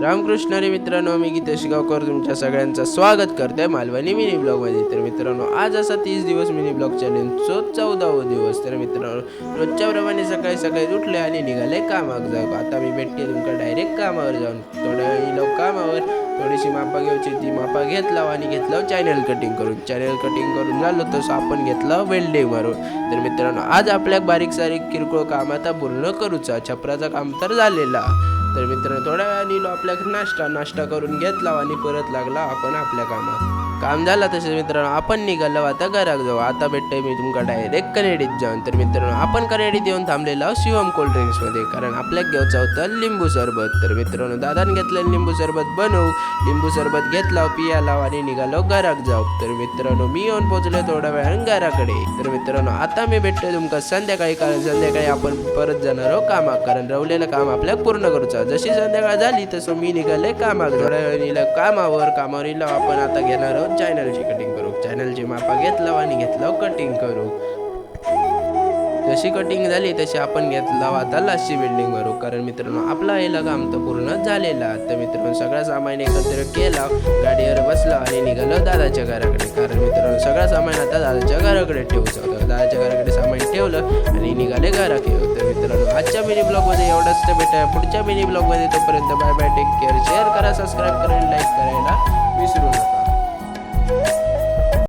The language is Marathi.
रामकृष्ण रे मित्रांनो, मी गीतेश गावकर तुमच्या सगळ्यांचं स्वागत करतोय मालवणी मिनी ब्लॉगमध्ये. तर मित्रांनो, आज असा 30 दिवस मिनी ब्लॉग चॅलेंजचा 14वा दिवस. तर मित्रांनो, रोजच्या प्रमाणे सकाळी सकाळी उठले आणि निघाले कामाक जाऊ. आता मी भेटते तुमका डायरेक्ट कामावर जाऊन. थोड्या वेळ गेलो कामावर, थोडीशी मापा घ्यायची, ती मापा घेतला आणि घेतलं चॅनल कटिंग करून झालं तसं आपण घेतलं वेल्डिंग मारून. तर मित्रांनो, आज आपल्या बारीक सारीक किरकोळ काम आता पूर्ण करूचा. छपराचं काम तर झालेला. तर मित्रांनो, थोड्या वेळाने निलो आपल्या नाश्ता करून घेतला आणि परत लागला आपण आपल्या कामात. काम झालं तसे मित्रांनो, आपण निघालो आता घरात जाऊ. आता भेटतोय मी तुमका डायरेक्ट कनेडीत जाऊन. तर मित्रांनो, आपण कनेडीत येऊन थांबलेलो शिवम कोल्ड ड्रिंक्समध्ये, कारण आपल्याक घ्यायचं होतं लिंबू सरबत. तर मित्रांनो, दादाने घेतलेलं लिंबू सरबत बनवू. लिंबू सरबत घेतला, पियाला आणि निघालो घरात जाऊ. तर मित्रांनो, मी येऊन पोहोचलो थोड्या वेळानं घराकडे. तर मित्रांनो, आता मी भेटतोय तुमका संध्याकाळी, कारण संध्याकाळी आपण परत जाणार आहोत कामाक, कारण रवलेलं काम आपल्याला पूर्ण करूचा. जशी संध्याकाळ झाली तसं मी निघाले कामाक. थोड्या वेळ निघालं कामावर इलो आपण आता घेणार आहोत चॅनलची कटिंग करू. चॅनलची मापा घेतला आणि घेतलं कटिंग करू. जशी कटिंग झाली तशी आपण घेतला आता लास्टची बिल्डिंग भरू, कारण मित्रांनो आपला याला काम तर पूर्ण झालेला. तर मित्रांनो, सगळा सामान एकत्र केला, गाडीवर बसला आणि निघालो दादाच्या घराकडे, कारण मित्रांनो सगळा सामान आता दादाच्या घराकडे ठेवूचं होतं. दादाच्या घराकडे सामान ठेवलं आणि निघाले घराकडे. तर मित्रांनो, आजच्या मिनी ब्लॉगमध्ये एवढंच. तर भेटूया पुढच्या मिनी ब्लॉगमध्ये. तोपर्यंत bye bye, take care. Share करा, सबस्क्राईब करा, लाईक करायला विसरू नका.